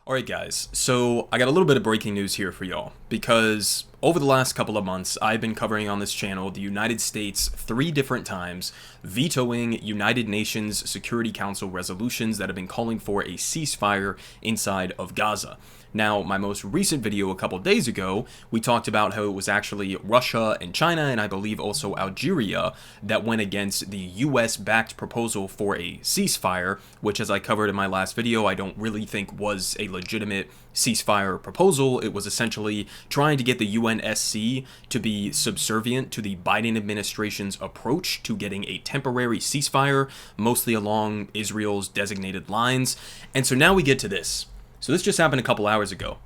Alright guys, so I got a little bit of breaking news here for y'all, because over the last couple of months, I've been covering on this channel the United States 3 different times, vetoing United Nations Security Council resolutions that have been calling for a ceasefire inside of Gaza. Now, my most recent video a couple days ago, we talked about how it was actually Russia and China, and I believe also Algeria, that went against the US-backed proposal for a ceasefire, which, as I covered in my last video, I don't really think was a legitimate ceasefire proposal. It was essentially trying to get the UNSC to be subservient to the Biden administration's approach to getting a temporary ceasefire, mostly along Israel's designated lines. And so now we get to this. So this just happened a couple hours ago.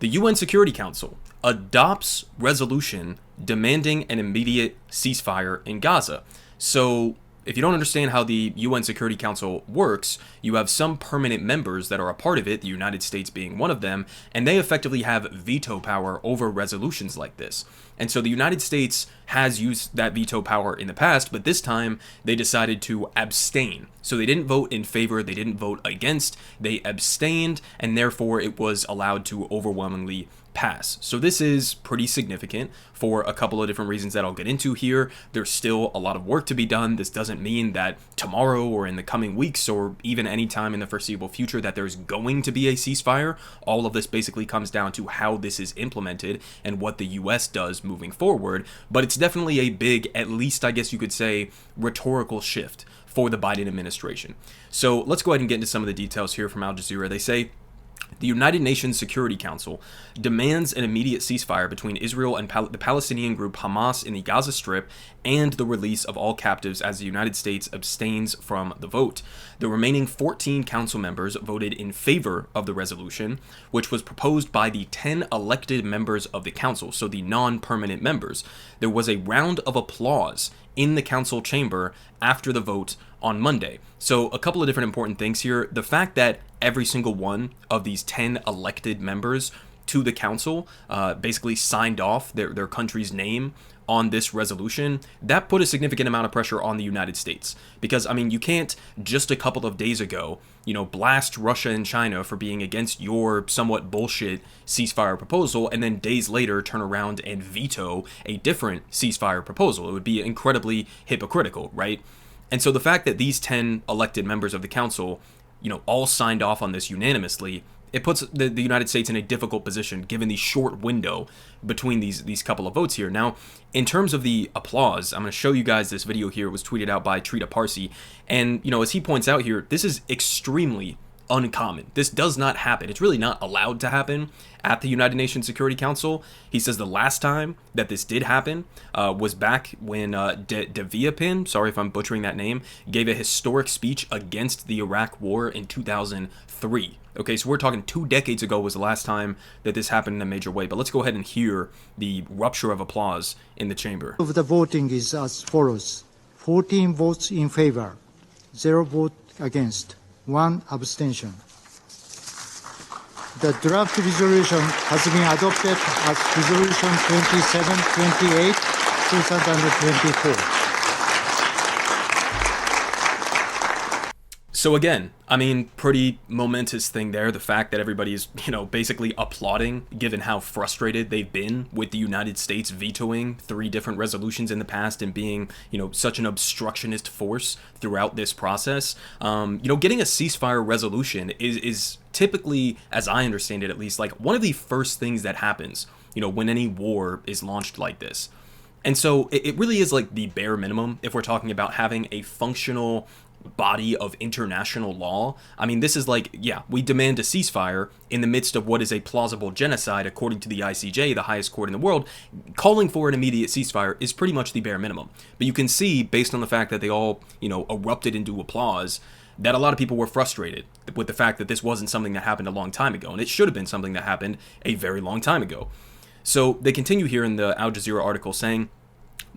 The UN Security Council adopts resolution demanding an immediate ceasefire in Gaza. So if you don't understand how the UN Security Council works, you have some permanent members that are a part of it, the United States being one of them, and they effectively have veto power over resolutions like this. And so the United States has used that veto power in the past, but this time they decided to abstain. So they didn't vote in favor, they didn't vote against, they abstained, and therefore it was allowed to overwhelmingly pass. So this is pretty significant for a couple of different reasons that I'll get into here. There's still a lot of work to be done. This doesn't mean that tomorrow or in the coming weeks or even any time in the foreseeable future that there's going to be a ceasefire. All of this basically comes down to how this is implemented and what the US does moving forward. But it's definitely a big, at least I guess you could say, rhetorical shift for the Biden administration. So let's go ahead and get into some of the details here from Al Jazeera. They say, the United Nations Security Council demands an immediate ceasefire between Israel and the Palestinian group Hamas in the Gaza Strip and the release of all captives as the United States abstains from the vote. The remaining 14 council members voted in favor of the resolution, which was proposed by the 10 elected members of the council, so the non-permanent members. There was a round of applause in the council chamber after the vote on Monday. So a couple of different important things here. The fact that every single one of these 10 elected members to the council basically signed off their country's name on this resolution, that put a significant amount of pressure on the United States. Because, I mean, you can't just a couple of days ago, blast Russia and China for being against your somewhat bullshit ceasefire proposal, and then days later turn around and veto a different ceasefire proposal. It would be incredibly hypocritical, right? And so the fact that these 10 elected members of the council, all signed off on this unanimously, it puts the United States in a difficult position given the short window between these couple of votes here. Now, in terms of the applause, I'm going to show you guys this video here. It was tweeted out by Trita Parsi. And, as he points out here, this is extremely uncommon. This does not happen. It's really not allowed to happen at the United Nations Security Council. He says the last time that this did happen was back when De Villepin, sorry if I'm butchering that name, gave a historic speech against the Iraq War in 2003. Okay, so we're talking 2 decades ago was the last time that this happened in a major way. But let's go ahead and hear the rupture of applause in the chamber. Of the voting is as follows: 14 votes in favor, 0 vote against, 1 abstention. The draft resolution has been adopted as Resolution 2728, 2024. So again, I mean, pretty momentous thing there. The fact that everybody is, basically applauding, given how frustrated they've been with the United States vetoing 3 different resolutions in the past and being, such an obstructionist force throughout this process. Getting a ceasefire resolution is typically, as I understand it at least, like one of the first things that happens, when any war is launched like this. And so it really is like the bare minimum if we're talking about having a functional body of international law. I mean, this is like, yeah, we demand a ceasefire in the midst of what is a plausible genocide according to the ICJ, the highest court in the world. Calling for an immediate ceasefire is pretty much the bare minimum. But you can see, based on the fact that they all, erupted into applause, that a lot of people were frustrated with the fact that this wasn't something that happened a long time ago, and it should have been something that happened a very long time ago. So they continue here in the Al Jazeera article saying,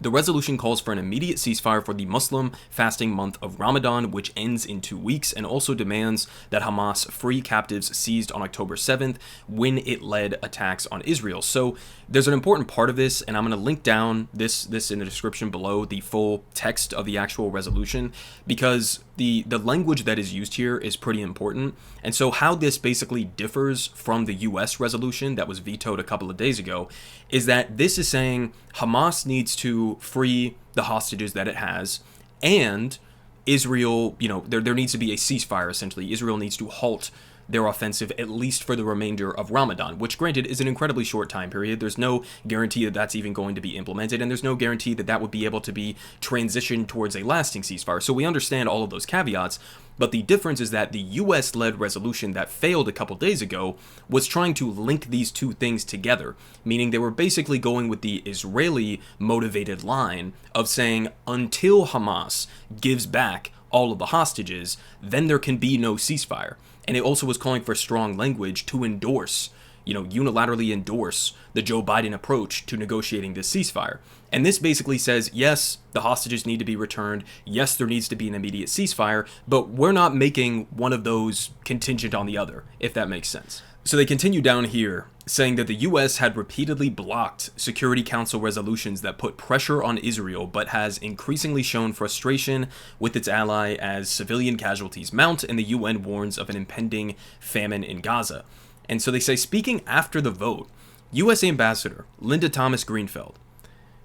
The resolution calls for an immediate ceasefire for the Muslim fasting month of Ramadan, which ends in 2 weeks, and also demands that Hamas free captives seized on October 7th when it led attacks on Israel. So there's an important part of this, and I'm going to link down this in the description below, the full text of the actual resolution, because the language that is used here is pretty important. And so how this basically differs from the US resolution that was vetoed a couple of days ago is that this is saying Hamas needs to free the hostages that it has, and Israel, there needs to be a ceasefire, essentially. Israel needs to halt their offensive, at least for the remainder of Ramadan, which granted is an incredibly short time period. There's no guarantee that that's even going to be implemented, and there's no guarantee that that would be able to be transitioned towards a lasting ceasefire. So we understand all of those caveats, but the difference is that the US-led resolution that failed a couple days ago was trying to link these two things together, meaning they were basically going with the Israeli-motivated line of saying, until Hamas gives back all of the hostages, then there can be no ceasefire. And it also was calling for strong language to endorse, unilaterally endorse the Joe Biden approach to negotiating this ceasefire. And this basically says, yes, the hostages need to be returned. Yes, there needs to be an immediate ceasefire, but we're not making one of those contingent on the other, if that makes sense. So they continue down here, saying that the U.S. had repeatedly blocked Security Council resolutions that put pressure on Israel, but has increasingly shown frustration with its ally as civilian casualties mount, and the UN warns of an impending famine in Gaza. And so they say, speaking after the vote, U.S. Ambassador Linda Thomas-Greenfield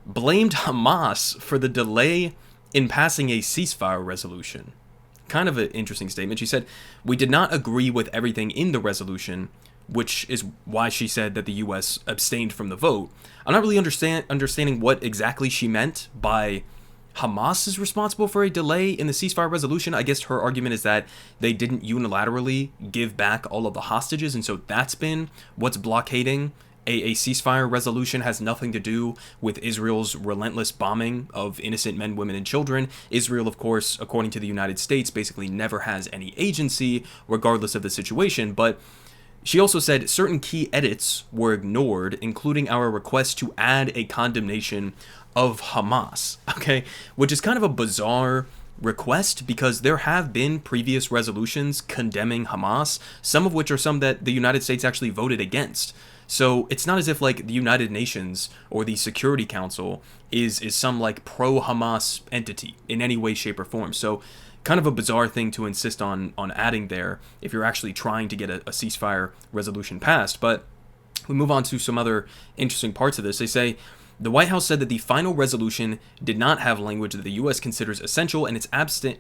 blamed Hamas for the delay in passing a ceasefire resolution. Kind of an interesting statement. She said, "We did not agree with everything in the resolution," which is why she said that the U.S. abstained from the vote. I'm not really understanding what exactly she meant by Hamas is responsible for a delay in the ceasefire resolution. I guess her argument is that they didn't unilaterally give back all of the hostages, and so that's been what's blockading a ceasefire resolution. Has nothing to do with Israel's relentless bombing of innocent men, women, and children. Israel, of course, according to the United States, basically never has any agency, regardless of the situation. But she also said certain key edits were ignored, including our request to add a condemnation of Hamas, okay? Which is kind of a bizarre request, because there have been previous resolutions condemning Hamas, some of which are some that the United States actually voted against. So it's not as if like the United Nations or the Security Council is some like pro-Hamas entity in any way, shape, or form. So kind of a bizarre thing to insist on adding there if you're actually trying to get a ceasefire resolution passed. But we move on to some other interesting parts of this. They say, the White House said that the final resolution did not have language that the U.S. considers essential, and its abstention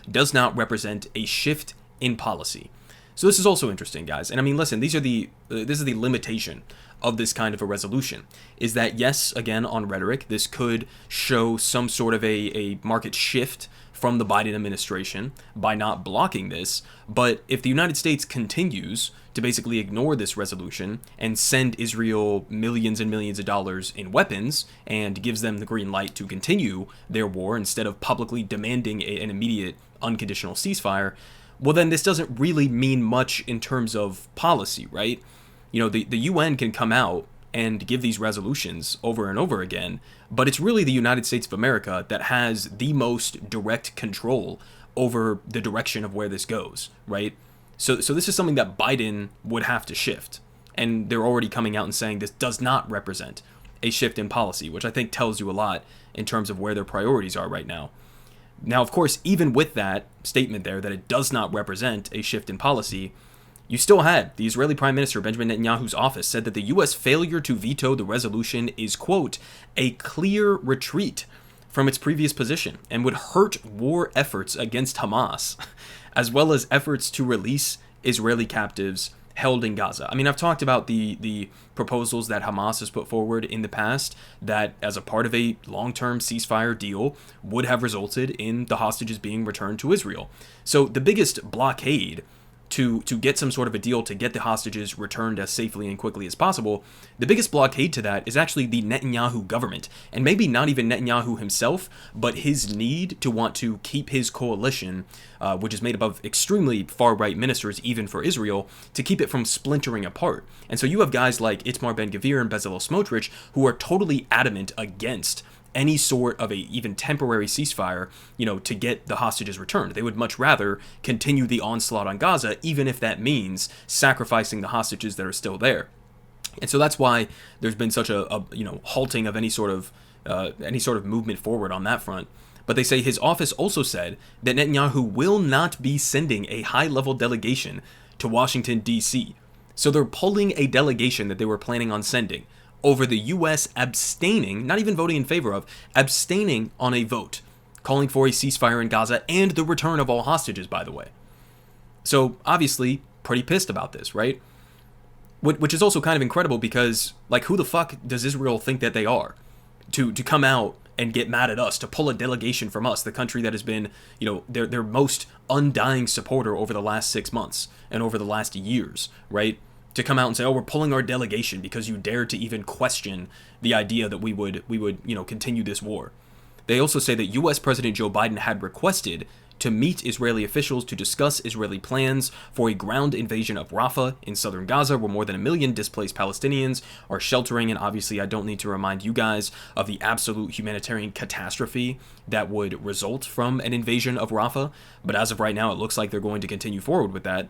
does not represent a shift in policy. So this is also interesting, guys. And I mean, listen, this is the limitation of this kind of a resolution, is that, yes, again, on rhetoric, this could show some sort of a market shift from the Biden administration by not blocking this. But if the United States continues to basically ignore this resolution and send Israel millions and millions of dollars in weapons and gives them the green light to continue their war instead of publicly demanding an immediate unconditional ceasefire, well, then this doesn't really mean much in terms of policy, right? The UN can come out and give these resolutions over and over again, but it's really the United States of America that has the most direct control over the direction of where this goes, right? So this is something that Biden would have to shift, and they're already coming out and saying this does not represent a shift in policy, which I think tells you a lot in terms of where their priorities are right now. Now, of course, even with that statement there, that it does not represent a shift in policy, you still had the Israeli Prime Minister Benjamin Netanyahu's office said that the U.S. failure to veto the resolution is, quote, a clear retreat from its previous position and would hurt war efforts against Hamas, as well as efforts to release Israeli captives held in Gaza. I mean, I've talked about the proposals that Hamas has put forward in the past that, as a part of a long-term ceasefire deal, would have resulted in the hostages being returned to Israel. So the biggest blockade to get some sort of a deal to get the hostages returned as safely and quickly as possible, the biggest blockade to that is actually the Netanyahu government. And maybe not even Netanyahu himself, but his need to want to keep his coalition, which is made up of extremely far-right ministers, even for Israel, to keep it from splintering apart. And so you have guys like Itamar Ben-Gvir and Bezalel Smotrich who are totally adamant against any sort of a even temporary ceasefire, to get the hostages returned. They would much rather continue the onslaught on Gaza, even if that means sacrificing the hostages that are still there. And so that's why there's been such a halting of any sort of movement forward on that front. But they say his office also said that Netanyahu will not be sending a high-level delegation to Washington, D.C. So they're pulling a delegation that they were planning on sending over the U.S. abstaining, not even voting in favor of, abstaining on a vote, calling for a ceasefire in Gaza and the return of all hostages, by the way. So, obviously, pretty pissed about this, right? Which is also kind of incredible because, who the fuck does Israel think that they are? To come out and get mad at us, to pull a delegation from us, the country that has been, their most undying supporter over the last 6 months and over the last years, right? To come out and say, oh, we're pulling our delegation because you dared to even question the idea that we would continue this war. They also say that U.S. President Joe Biden had requested to meet Israeli officials to discuss Israeli plans for a ground invasion of Rafah in southern Gaza, where more than 1 million displaced Palestinians are sheltering. And obviously, I don't need to remind you guys of the absolute humanitarian catastrophe that would result from an invasion of Rafah. But as of right now, it looks like they're going to continue forward with that.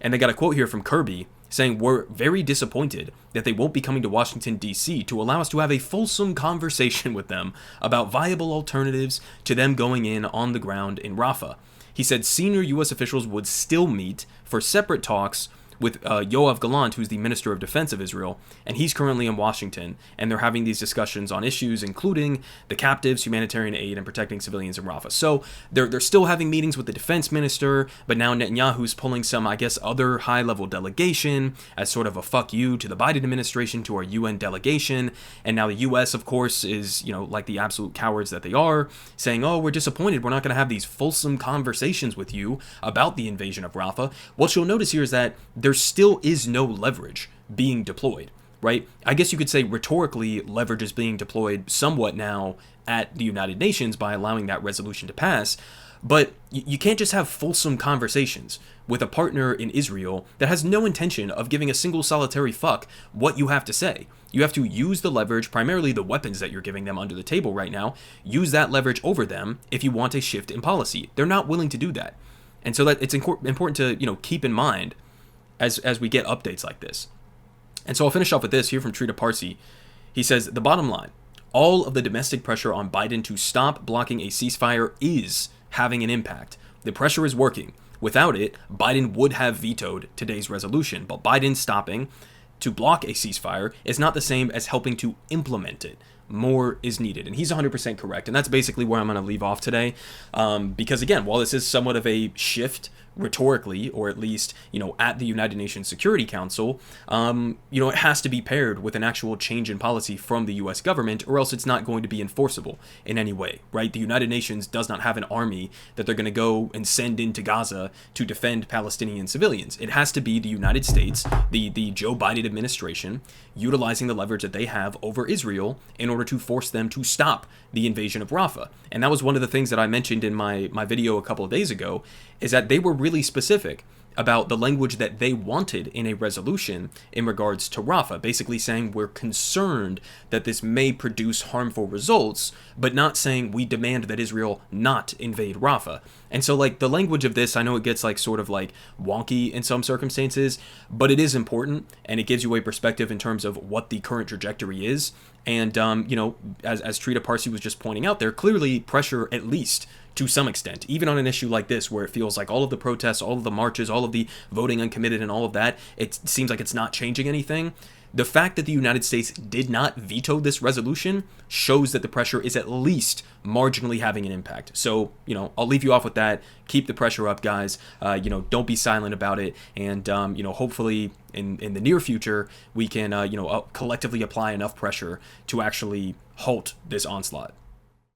And they got a quote here from Kirby saying, we're very disappointed that they won't be coming to Washington, D.C. to allow us to have a fulsome conversation with them about viable alternatives to them going in on the ground in Rafah. He said senior U.S. officials would still meet for separate talks with Yoav Gallant, who's the Minister of Defense of Israel, and he's currently in Washington, and they're having these discussions on issues including the captives, humanitarian aid, and protecting civilians in Rafah. So they're still having meetings with the defense minister, but now Netanyahu's pulling some, other high-level delegation as sort of a fuck you to the Biden administration, to our UN delegation, and now the U.S., of course, is, like the absolute cowards that they are, saying, oh, we're disappointed, we're not going to have these fulsome conversations with you about the invasion of Rafah. What you'll notice here is that there still is no leverage being deployed, right? I guess you could say rhetorically leverage is being deployed somewhat now at the United Nations by allowing that resolution to pass, but you can't just have fulsome conversations with a partner in Israel that has no intention of giving a single solitary fuck what you have to say. You have to use the leverage, primarily the weapons that you're giving them under the table right now, use that leverage over them if you want a shift in policy. They're not willing to do that. And so that it's important to, keep in mind as we get updates like this. And so I'll finish off with this here from Trita Parsi. He says, the bottom line, all of the domestic pressure on Biden to stop blocking a ceasefire is having an impact. The pressure is working. Without it, Biden would have vetoed today's resolution. But Biden stopping to block a ceasefire is not the same as helping to implement it. More is needed. And he's 100% correct. And that's basically where I'm going to leave off today. Because again, while this is somewhat of a shift rhetorically, or at least, at the United Nations Security Council, it has to be paired with an actual change in policy from the U.S. government, or else it's not going to be enforceable in any way, right? The United Nations does not have an army that they're going to go and send into Gaza to defend Palestinian civilians. It has to be the United States, the Joe Biden administration, utilizing the leverage that they have over Israel in order to force them to stop the invasion of Rafah. And that was one of the things that I mentioned in my video a couple of days ago, is that they were really specific about the language that they wanted in a resolution in regards to Rafah, basically saying we're concerned that this may produce harmful results, but not saying we demand that Israel not invade Rafah. And so the language of this, I know it gets sort of wonky in some circumstances, but it is important, and it gives you a perspective in terms of what the current trajectory is. And, as Trita Parsi was just pointing out there, clearly pressure, at least to some extent, even on an issue like this, where it feels like all of the protests, all of the marches, all of the voting uncommitted and all of that, it seems like it's not changing anything. The fact that the United States did not veto this resolution shows that the pressure is at least marginally having an impact. So, I'll leave you off with that. Keep the pressure up, guys. Don't be silent about it. And, hopefully in the near future, we can, collectively apply enough pressure to actually halt this onslaught.